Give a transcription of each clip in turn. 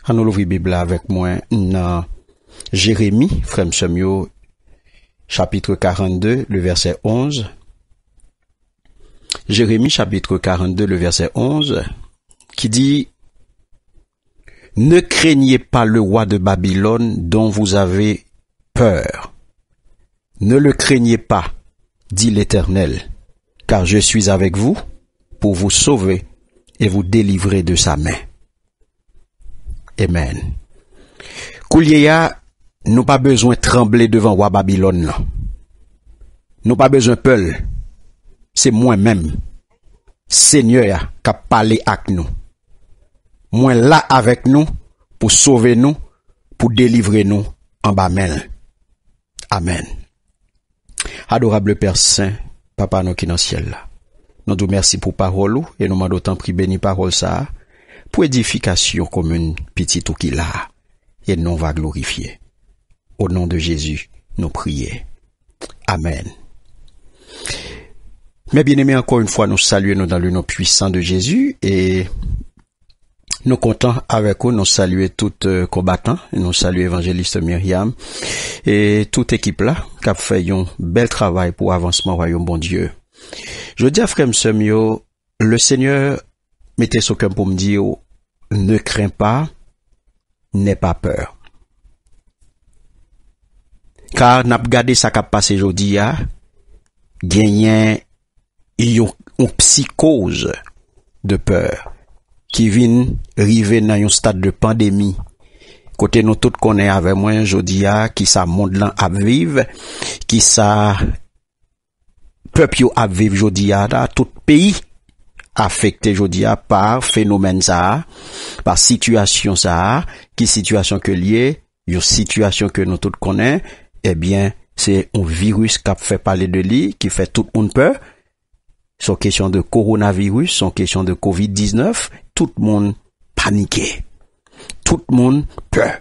Nous l'ouvrir Bible avec moi dans Jérémie, frère Semio, chapitre 42, le verset 11. Jérémie, chapitre 42, le verset 11, qui dit: Ne craignez pas le roi de Babylone dont vous avez peur. Ne le craignez pas, dit l'Éternel, car je suis avec vous pour vous sauver et vous délivrer de sa main. Amen. Kouliya, nous pas besoin de trembler devant roi Babylone. Nous pas besoin de peur. C'est moi-même, Seigneur, qui a parlé avec nous. Moi là avec nous pour sauver nous, pour délivrer nous en bas main. Amen. Adorable Père Saint, Papa nous qui dans le ciel là. Nous te merci pour parole et nous demandons tant pris béni parole ça pour édification commune petite ou qui là et nous va glorifier. Au nom de Jésus, nous prions. Amen. Mes bien-aimés, encore une fois, nous saluons dans le nom puissant de Jésus et nous comptons avec vous, nous saluons tout combattant, nous saluons évangéliste Myriam et toute équipe là qui a fait un bel travail pour avancement royaume bon Dieu. Je dis à frère Semio, le Seigneur mettez son cœur pour me dire, ne crains pas, n'aie pas peur. Car n'a pas gardé ça qui a passé aujourd'hui, gagné une psychose de peur qui vient arriver dans un stade de pandémie. Côté nous tous connaît avec moi aujourd'hui qui ça monde là à vivre, qui ça peuple à vivre aujourd'hui là tout pays affecté aujourd'hui par phénomène ça, par situation ça, qui situation que lié, une situation que nous tous connaît, eh bien c'est un virus qui a fait parler de lui, qui fait tout le monde peur. Son question de coronavirus, son question de COVID-19, tout le monde paniqué. Tout le monde peur.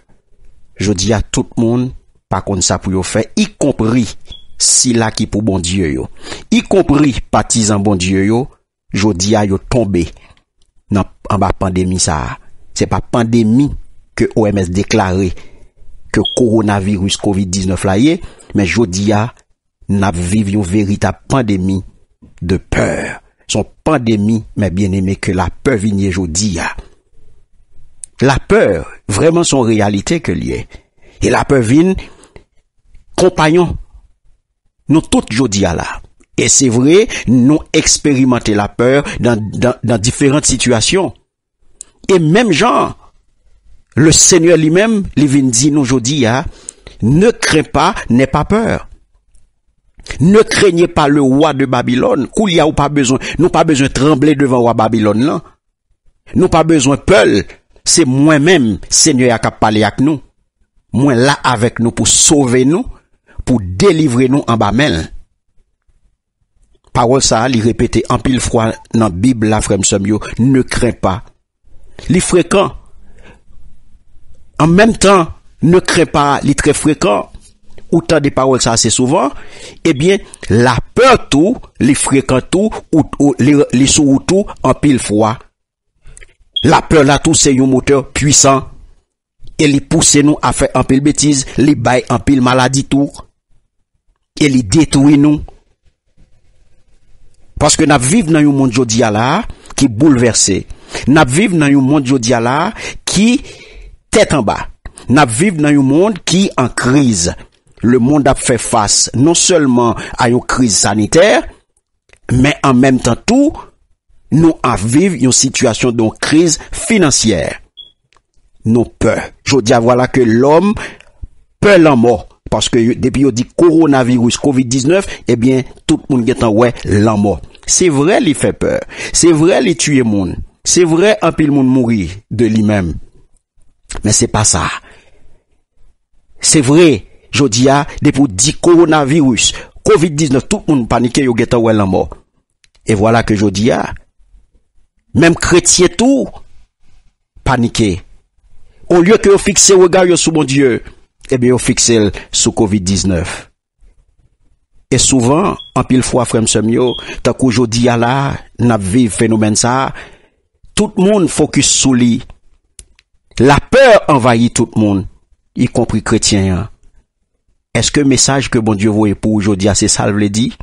Je dis à tout le monde, par contre ça pour yo faire, y compris si là qui pour bon Dieu yo. Y compris partisan bon Dieu yo, je dis à yo tomber en bas pandémie ça. C'est pas pandémie que OMS déclaré que coronavirus COVID-19 là y, mais je dis à n'a vivre une véritable pandémie de peur. Son pandémie, mais bien aimé que la peur vigne aujourd'hui. La peur, vraiment son réalité que lié. Et la peur vient compagnon. Nous toutes aujourd'hui là. Et c'est vrai, nous expérimentons la peur dans différentes situations. Et même genre, le Seigneur lui-même, il vient dire nous aujourd'hui, ne crains pas, n'aie pas peur. Ne craignez pas le roi de Babylone. Kouliya ou pas besoin, nous pas besoin de trembler devant le roi Babylone là. Nous pas besoin de peur. C'est moi-même, Seigneur, qui a parlé avec nous. Moi là avec nous pour sauver nous, pour délivrer nous en bas main. Parole ça, il répétait en pile fois dans la Bible la frère Semio, ne crains pas. Les fréquents. En même temps, ne crains pas, les très fréquents. Autant des paroles ça assez souvent, eh bien, la peur tout, les fréquents tout, ou les sous tout, en pile fois. La peur là tout, c'est un moteur puissant. Et les pousse nous à faire en pile bêtise, les bail en pile maladie tout. Et les détruit nous. Parce que nous vivons dans un monde jodi là, qui est bouleversé. Nous vivons dans un monde jodi là, qui tête en bas. Nous vivons dans un monde qui est en crise. Le monde a fait face non seulement à une crise sanitaire, mais en même temps tout, nous en vivons une situation de crise financière. Nous peur. Je dis voilà que l'homme peur la mort. Parce que depuis on dit coronavirus, COVID-19, eh bien, tout le monde est en ouais, la mort. C'est vrai, il fait peur. C'est vrai, il tue le monde. C'est vrai, un pile monde mourir de lui-même. Mais c'est pas ça. C'est vrai. Je dis depuis dit coronavirus, COVID-19, tout le monde paniqué, yo geta ouais la mort. Et voilà que je dis même chrétien tout, paniqué. Au lieu que vous fixez regard sur mon Dieu, eh bien, vous fixez sur COVID-19. Et souvent, en pile fois, frère Semio, tant qu'aujourd'hui, là, n'a vécu phénomène ça, tout le monde focus sur lui. La peur envahit tout le monde, y compris chrétiens. Est-ce que message que bon Dieu voyait pour aujourd'hui, c'est ça le dit?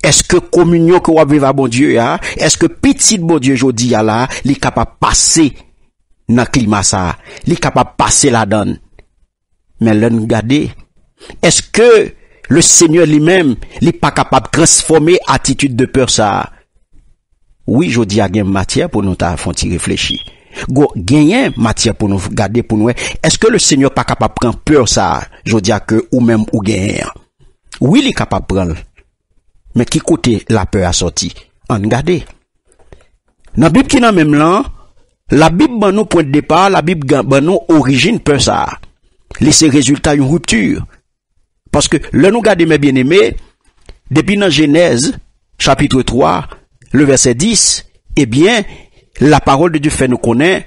Est-ce que communion que vous vivez à bon Dieu, est-ce que petit bon Dieu aujourd'hui là, il est capable de passer dans le climat ça, il est capable de passer la donne? Mais là, nous regardez, est-ce que le Seigneur lui-même, il n'est pas capable de transformer attitude de peur ça? Oui, je dis à gain matière pour nous faire réfléchir. Gagner matière pour nous garder pour nous. Est-ce que le Seigneur n'est pas capable de prendre peur ça? Je dis à que ou même ou gagner. Oui, il est capable de prendre. Mais qui côté la peur a sorti? En regardez. Dans la Bible qui n'a même là, la Bible ban nous point de départ, la Bible ban nous origine peur ça. Laisser résultat une rupture. Parce que là nous regardez mes bien-aimés, depuis dans Genèse, chapitre 3, le verset 10, eh bien, la parole de Dieu fait nous connaître.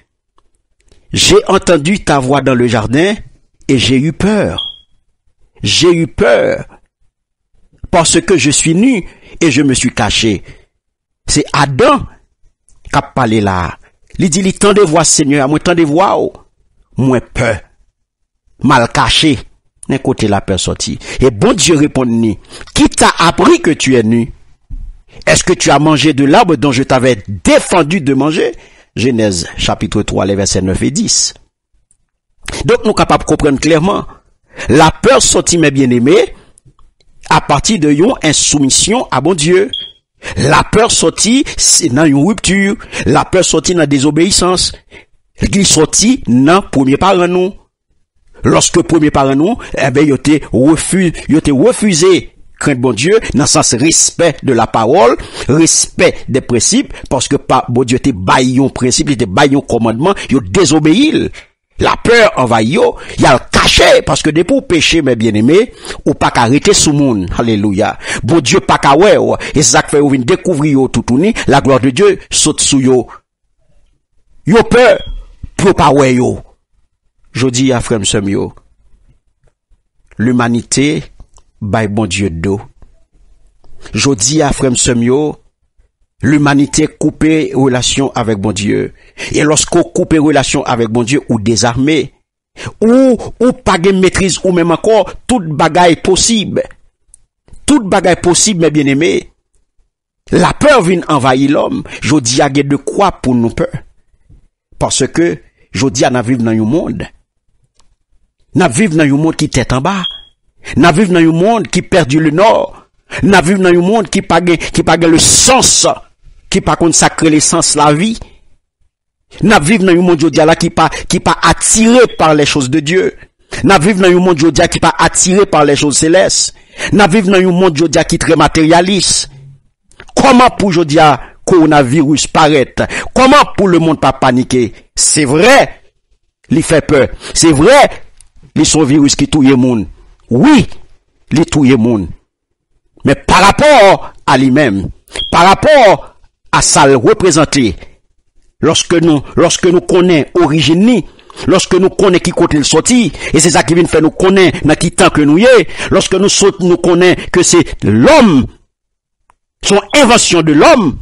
J'ai entendu ta voix dans le jardin et j'ai eu peur. J'ai eu peur parce que je suis nu et je me suis caché. C'est Adam qui a parlé là. Il dit, tendez voix Seigneur, moi tendez voix, moi peur. Mal caché. D'un côté la peur sortie. Et bon Dieu répond, qui t'a appris que tu es nu? Est-ce que tu as mangé de l'arbre dont je t'avais défendu de manger? Genèse, chapitre 3, les versets 9 et 10. Donc, nous sommes capables de comprendre clairement. La peur sortit, mes bien-aimés, à partir de une insoumission à bon Dieu. La peur sortit, c'est dans une rupture. La peur sortit dans la désobéissance. Il sortit dans le premier parent nous. Lorsque le premier parent nous, eh ben, il était refusé. Crainte bon Dieu, dans le sens respect de la parole, respect des principes, parce que bon Dieu était baillé un principe, il était baillé un commandement, il désobéit. La peur envahit, il a le caché, parce que depuis péché, mes bien-aimés, ou pas qu'arrêter sous monde. Alléluia. Bon Dieu pas qu'à ouais, et c'est ça que fait ou vient découvrir tout la gloire de Dieu saute sous yo. Yo peur, pour pas ouais yo. Je dis à frère m'sem, l'humanité, by bon Dieu d'eau. Je dis à frère m'sem, l'humanité coupée relation avec bon Dieu. Et lorsqu'on coupe relation avec bon Dieu ou désarmé, ou pas de maîtrise, ou même encore, toute bagaille possible. Toute bagaille possible, mes bien-aimés. La peur vient envahir l'homme. Je dis à de quoi pour nous peur? Parce que, je dis à nous vivre dans un monde. Nous vivons dans un monde qui tête en bas. Nous vivons dans un monde qui perdu le nord. Nous vivons dans un monde qui pas le sens, qui pas consacré l'essence la vie. Nous vivons dans un monde qui pas attiré par les choses de Dieu. Nous vivons dans un monde qui pas attiré par les choses célestes. Nous vivons dans un monde qui est très matérialiste. Comment pour aujourd'hui coronavirus paraître? Comment pour le monde pas paniquer? C'est vrai, il fait peur. C'est vrai, il sont virus qui touille le monde. Oui, il touille le monde. Mais par rapport à lui-même, par rapport à ça le représenter, lorsque nous connaissons origine, lorsque nous connaissons qui côté le sorti, et c'est ça qui vient faire nous connaître dans qui temps que nous y est, lorsque nous connaissons que c'est l'homme, son invention de l'homme,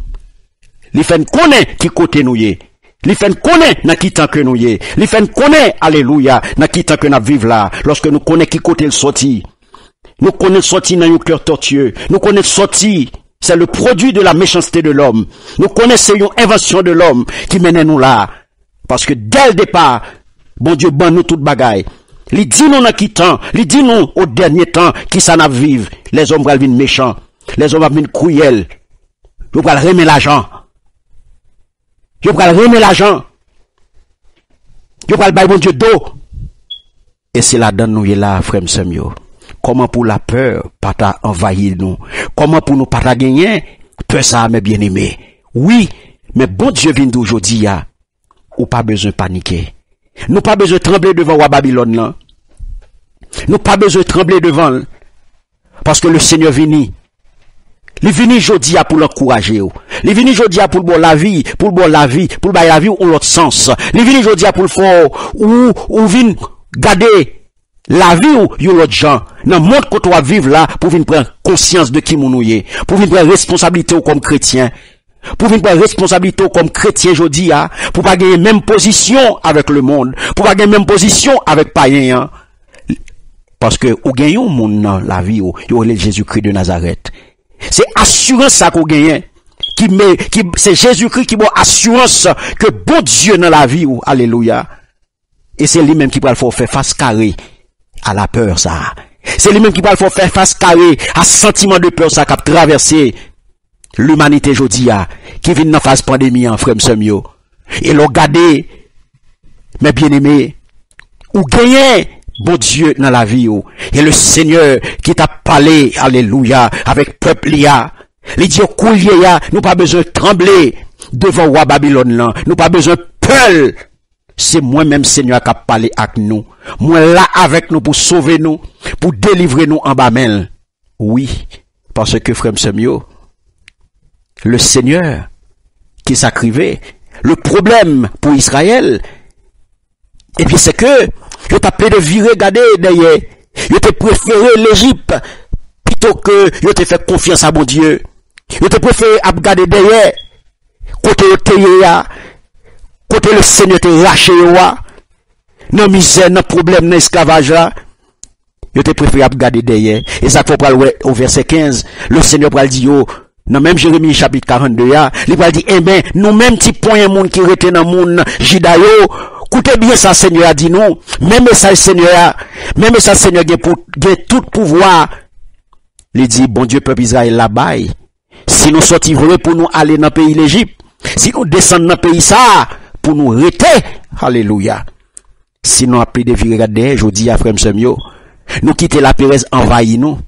il fait nous connaître qui côté nous y est. Il fait nous connaître dans qui temps que nous y est. Il fait nous connaître, alléluia, dans qui temps que nous vivons là, lorsque nous connaissons qui côté le sorti. Nous connaissons sorti dans un cœur tortueux. Nous connaissons sorti, c'est le produit de la méchanceté de l'homme. Nous connaissons une invention de l'homme qui mène nous là. Parce que dès le départ, bon Dieu ban nous toute bagaille. Il dit nous dans qui temps, il dit nous au dernier temps qui ça n'a vivre. Les hommes vont venir méchants, les hommes vont venir cruels. Ils vont remettre l'argent. Ils vont remettre l'argent. Ils vont bailler bon Dieu d'eau. Et c'est là-dedans nous y est là, frère Samuel. Comment pour la peur pas ta envahir nous? Comment pour nous pas ta gagner? Peur ça, mes bien-aimés. Oui, mais bon Dieu vient d'aujourd'hui, ou pas besoin de paniquer. Nous pas besoin de trembler devant roi Babylone là. Nous pas besoin de trembler devant. Parce que le Seigneur vient. Il vient aujourd'hui pour l'encourager. Il vient aujourd'hui pour le bon la vie, pour le bon la vie, pour le bon la vie ou l'autre sens. Il vient aujourd'hui pour le fort, ou vient garder la vie ou yon l'autre gens, dans le monde que tu vas vivre là, pour venir prendre conscience de qui nous est, pour venir prendre responsabilité comme chrétien. pour venir prendre responsabilité comme chrétien aujourd'hui, pour pas gagner même position avec le monde, pour pas gagner même position avec païen. Parce que ou gagne un monde dans la vie, ou est Jésus-Christ de Nazareth. C'est assurance ça qu'on gagne. C'est Jésus-Christ qui donne assurance que bon Dieu dans la vie, alléluia. Et c'est lui-même qui va le faire face carré à la peur, ça. C'est lui-même qui va le faire face carré à ce sentiment de peur, ça, qui a traversé l'humanité aujourd'hui, qui vient dans phase pandémie, en frère Semio. Et l'on regardé, mes bien-aimés, ou gagné, bon Dieu dans la vie, et le Seigneur qui t'a parlé, alléluia, avec peuple, les dieux couliers, nous pas besoin de trembler devant roi Babylone là, nous pas besoin de peur. C'est moi-même Seigneur qui a parlé avec nous. Moi là avec nous pour sauver nous, pour délivrer nous en bas main. Oui, parce que frère Semio, le Seigneur qui s'acrivait, le problème pour Israël, et puis c'est que je t'appelais de virer, regarder derrière, je t'ai préféré l'Égypte plutôt que je t'ai fait confiance à mon Dieu. Je te préfère regarder derrière, côté le Seigneur te raché, dans misère, dans problème, dans esclavage là. Je te préfère regarder derrière. Et ça faut parler au verset 15. Le Seigneur va dire, dans même Jérémie chapitre 42, il va dire, eh ben, nous même petit point monde qui rete dans monde, Jidayo, écoutez bien ça, Seigneur a dit non. Même ça, Seigneur, a tout pouvoir. Il dit, bon Dieu, peuple Israël là-bas. Si nous sortions vrai pour nous aller dans le pays l'Égypte, si nous descendons dans le pays ça, pour nous rester, alléluia. Si nous appelons des virer, je dis à frère Semio, nous quitter la Pérez envahit nous,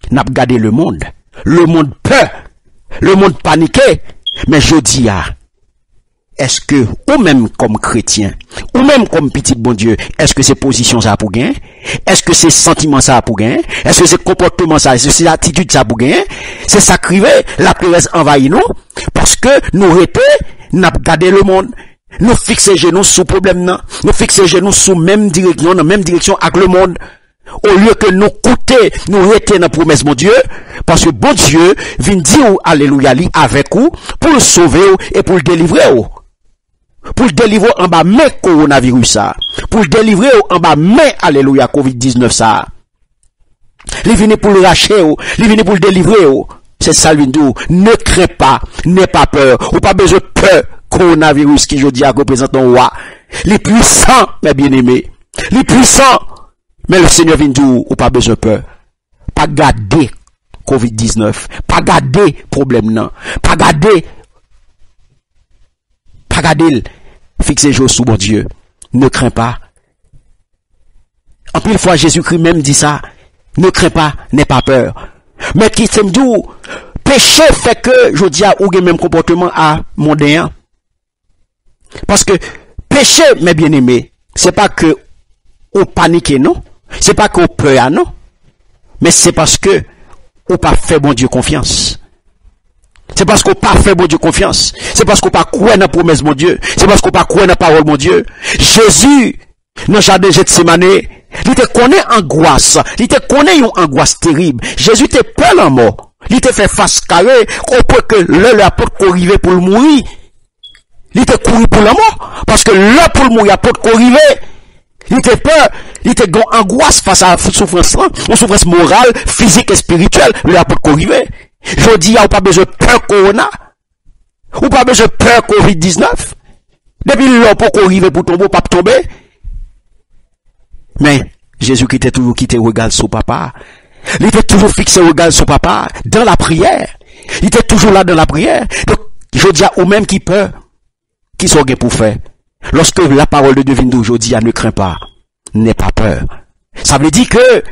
n'a pas gardé le monde peur, le monde paniqué, mais je dis est-ce que, ou même comme chrétien, ou même comme petit bon Dieu, est-ce que c'est position ça pour gagner? Est-ce que c'est sentiment ça pour gagner? Est-ce que c'est comportement ça? Est-ce que c'est attitude ça pour gagner? C'est ça crivé, la Pérez envahit nous, parce que nous répé, n'a pas gardé le monde. Nous fixer genoux sous problème, non? Nous fixer genoux sous même direction, dans même direction avec le monde. Au lieu que nous coûter, nous rester dans la promesse, mon Dieu, parce que bon Dieu vient dire, alléluia, avec vous, pour le sauver et pour le délivrer. Pour le délivrer en bas, mais coronavirus, ça. Pour le délivrer en bas, mais, alléluia, COVID-19, ça. Il vient pour le racher, il vient pour le délivrer. C'est ça, lui, dit, ne crains pas, n'aie pas peur, ou pas besoin de peur. Coronavirus qui, je dis, représente un roi. Les puissants, mes bien-aimés. Les puissants. Mais le Seigneur vient dire, ou pas besoin de peur. Pas garder COVID-19. Pas garder problème, non. Pas garder. Fixez jour sous mon Dieu. Ne crains pas. En plus, fois, Jésus-Christ même dit ça. Ne crains pas, n'aie pas peur. Mais qui s'aime dit, péché fait que, je dis, ou le même comportement à mondain. Parce que, péché, mes bien-aimés, c'est pas que, on panique, non. C'est pas qu'on peur, non. Mais c'est parce que, on pas fait bon Dieu confiance. C'est parce qu'on pas fait bon Dieu confiance. C'est parce qu'on pas croire dans la promesse mon Dieu. C'est parce qu'on pas croire dans la parole mon Dieu. Jésus, dans le jardin de Gethsémane, il te connaît angoisse. Il te connaît une angoisse terrible. Jésus te peur en mort. Il te fait face carré, au point que l'apôtre arrivé pour le mourir. Il te couru pour la mort. Parce que là pour le mourir, l'apôtre arrivé. Il te peur, il te gon angoisse face à la souffrance là, une souffrance morale, physique et spirituelle, l'apôtre arrivé. Je dis, ou pas besoin de peur corona, ou pas besoin de peur COVID-19. Depuis là, pour qu'on arrive pour tomber, pas tomber. Mais, Jésus qui était toujours quitté regard sur papa. Il était toujours fixé regard sur papa, dans la prière. Il était toujours là dans la prière. Donc, je dis à ou même qui peur, qui sont pour faire. Lorsque la parole de Dieu vient d'aujourd'hui, ne crains pas, n'aie pas peur. Ça veut dire que,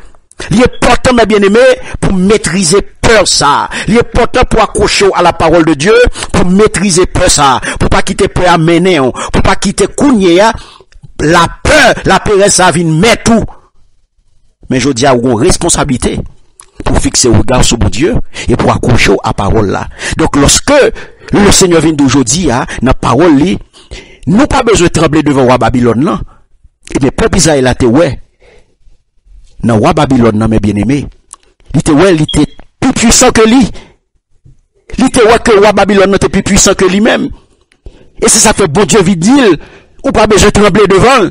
il est important, mes bien-aimés, pour maîtriser peur ça. Il est important pour accrocher à la parole de Dieu, pour maîtriser peur ça. Pour pas quitter peur à mener, pour pas quitter cougner, la peur, la peur, ça vient mettre tout. Mais je dis à une responsabilité pour fixer le regard sur mon Dieu et pour accrocher à la parole là. Donc lorsque le Seigneur vient d'aujourd'hui, dans la parole là, nous pas besoin de trembler devant roi Babylone là. Et bien, peuple Israël a été ouais. Dans roi Babylone, mes bien-aimés, il était plus puissant que lui. Il était que roi Babylone était plus puissant que lui-même. Et c'est ça que bon Dieu vit dire, ou pas besoin de trembler devant.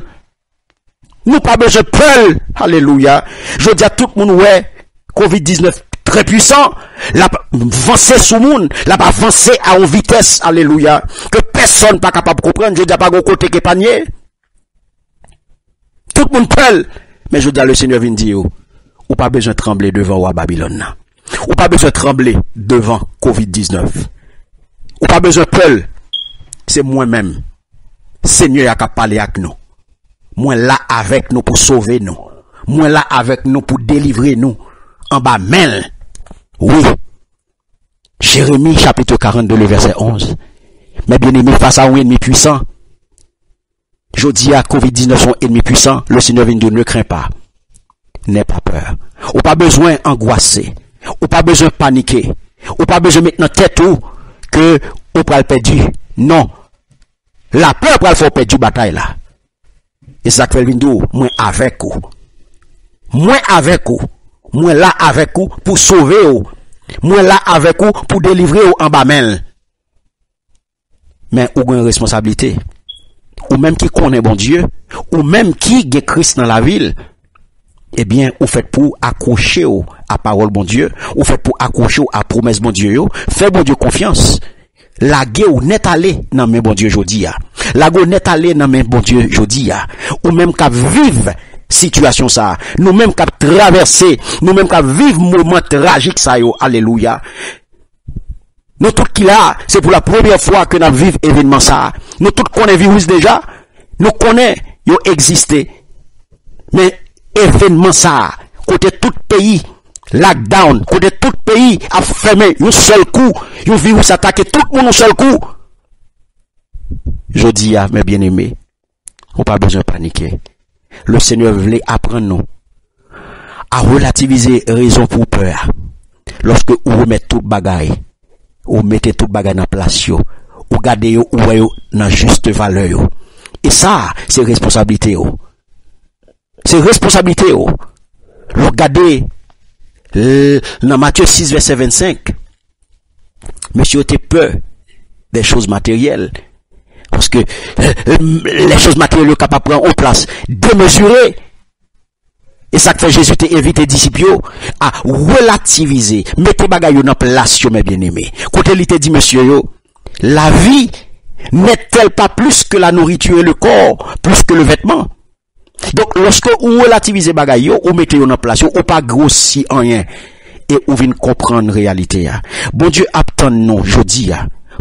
Nous pas besoin de peur. Alléluia. Je dis à tout le monde, ouais, COVID-19 très puissant, l'a avancé sous monde, l'a avancé à une vitesse, alléluia, que personne pas capable de comprendre. Je dis pas au côté qui panier. Tout le monde peur. Mais je dis à le Seigneur vient dire, ou pas besoin de trembler devant roi Babylone. Ou pas besoin de trembler devant COVID-19. Ou pas besoin de peur. C'est moi-même. Seigneur a qu'à parler avec nous. Moi là avec nous pour sauver nous. Moi là avec nous pour délivrer nous. En bas même. Oui. Jérémie chapitre 42 le verset 11. Mais bien aimé, face à un ennemi puissant. Je dis à COVID-19 son ennemi puissant. Le Seigneur vient de dire, ne crains pas. N'aie pas peur. Ou pas besoin d'angoisser. Ou pas besoin de paniquer. Ou pas besoin de mettre dans tête ou que on peut le perdre. Non. La peur pour le faire perdre bataille là. Et ça fait le moi avec vous. Moi avec vous. Moi là avec vous pour sauver vous. Moi là avec vous pour délivrer vous en bas même. Mais vous avez une responsabilité. Ou même qui connaît bon Dieu, ou même qui est Christ dans la ville, eh bien, vous faites pour accrocher à parole bon Dieu, vous faites pour accrocher à promesse bon Dieu, faites bon Dieu confiance. La guerre ou net aller dans mes bon Dieu jodi a. La guerre net aller dans mes bon Dieu jodi a. Ou même qu'à vivre situation ça. Nous même qu'à traverser, nous même qu'à vivre moment tragique ça yo. Alléluia. Nous tout qui là, c'est pour la première fois que nous vivons événement ça. Nous tout connaissons virus déjà. Nous connaissons yo existé. Mais événement ça, côté tout pays, lockdown, côté tout pays a fermé un seul coup, un virus attaqué tout le monde un seul coup. Je dis à mes bien-aimés, on pas besoin de paniquer. Le Seigneur voulait apprendre nous à relativiser raison pour peur. Lorsque vous remettez toute bagaille, vous mettez toute bagaille dans place, vous gardez ou dans juste valeur. Et ça, c'est responsabilité. C'est responsabilité. Regardez dans Matthieu 6 verset 25. Monsieur était peur des choses matérielles. Parce que les choses matérielles capables de prendre en place démesurées. Et ça que fait Jésus t'a invité les disciples à relativiser. Mettez bagaille dans place, mes bien-aimés. Quand il t'a dit, monsieur, la vie n'est-elle pas plus que la nourriture et le corps, plus que le vêtement? Donc, lorsque vous relativisez bagaille, vous mettez dans place, vous pas grossi en rien. Et vous venez comprendre la réalité. Bon Dieu attend nous, jeudi,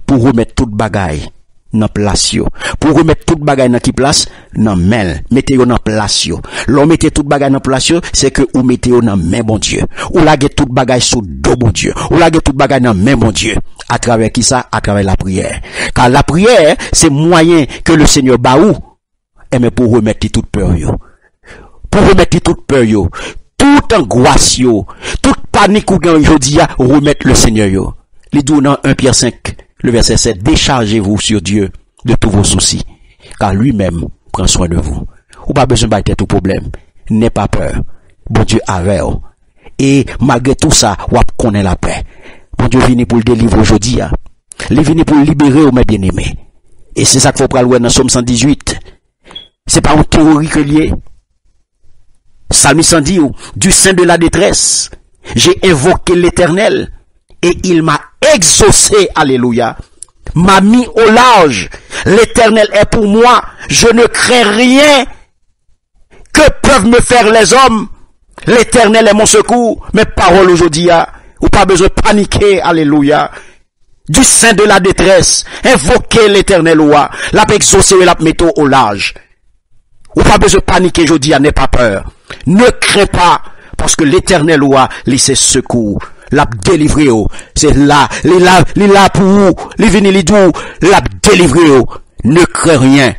pour remettre toute bagaille dans place, pour remettre toute bagaille dans qui place, dans main, mettez-vous dans place, l'on mettez toute bagaille dans place, c'est que vous mettez-vous dans main bon Dieu, ou laguez toute bagaille sous dos bon Dieu, ou laguez toute bagaille dans main bon Dieu, à travers qui ça? À travers la prière. Car la prière, c'est moyen que le Seigneur baou, et mais pour remettre toute peur, pour remettre toute peur, toute angoisse, toute panique ou gagne aujourd'hui, remettre le Seigneur, les dit dans 1 Pierre 5, le verset 7, déchargez-vous sur Dieu de tous vos soucis, car lui-même prend soin de vous. Ou pas besoin de tout problème. N'aie pas peur. Bon Dieu avec vous. Et malgré tout ça, vous connaissez la paix. Bon Dieu vient pour le délivrer aujourd'hui. Il vient pour le libérer, mes bien-aimés. Et c'est ça qu'il faut prendre dans Somme 118. C'est pas une théorie que lié. Psalmiste dit, du sein de la détresse, j'ai invoqué l'Éternel et il m'a exaucé, alléluia, m'a mis au large. L'Éternel est pour moi, je ne crains rien. Que peuvent me faire les hommes? L'Éternel est mon secours. Mes paroles aujourd'hui, ou pas besoin de paniquer, alléluia. Du sein de la détresse, invoquez l'Éternel, l'a exaucé et l'a mettre au large. Ou pas besoin de paniquer, je dis, n'aie pas peur. Ne crains pas, parce que l'Éternel, laisse secours. L'a délivré, c'est là, il est là pour vous, il vient les doux, l'a délivré, ne crains rien.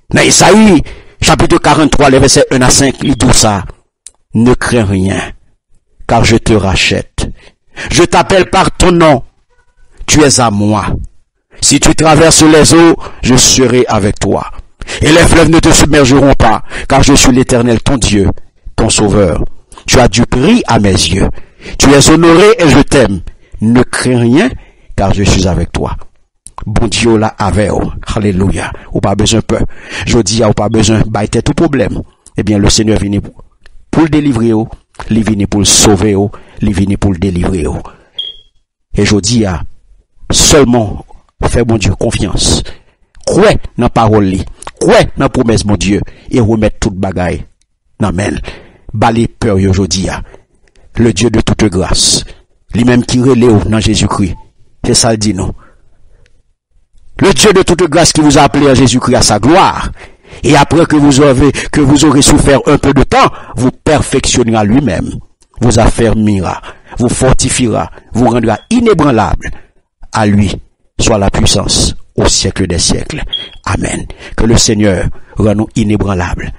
Dans Isaïe, chapitre 43, les versets 1 à 5, il dit ça. Ne crains rien, car je te rachète. Je t'appelle par ton nom, tu es à moi. Si tu traverses les eaux, je serai avec toi. Et les fleuves ne te submergeront pas, car je suis l'Éternel, ton Dieu, ton Sauveur. Tu as du prix à mes yeux. Tu es honoré et je t'aime. Ne crains rien, car je suis avec toi. Bon Dieu là avec vous. Alléluia. Ou pas besoin peur. Je dis, ou pas besoin bailler tout problème. Eh bien, le Seigneur vient pour le délivrer, il vient pour le sauver, il vient pour le délivrer. Et je dis, seulement, fais mon Dieu confiance. Crois dans la parole, crois dans la promesse, mon Dieu, et remettre toute bagaille. Amen. Balé peur aujourd'hui. Le Dieu de toute grâce. Lui-même qui relève dans Jésus-Christ. C'est ça le dit, non? Le Dieu de toute grâce qui vous a appelé à Jésus-Christ à sa gloire. Et après que vous aurez souffert un peu de temps, vous perfectionnera lui-même, vous affermira, vous fortifiera, vous rendra inébranlable. À lui soit la puissance au siècle des siècles. Amen. Que le Seigneur rende nous inébranlables.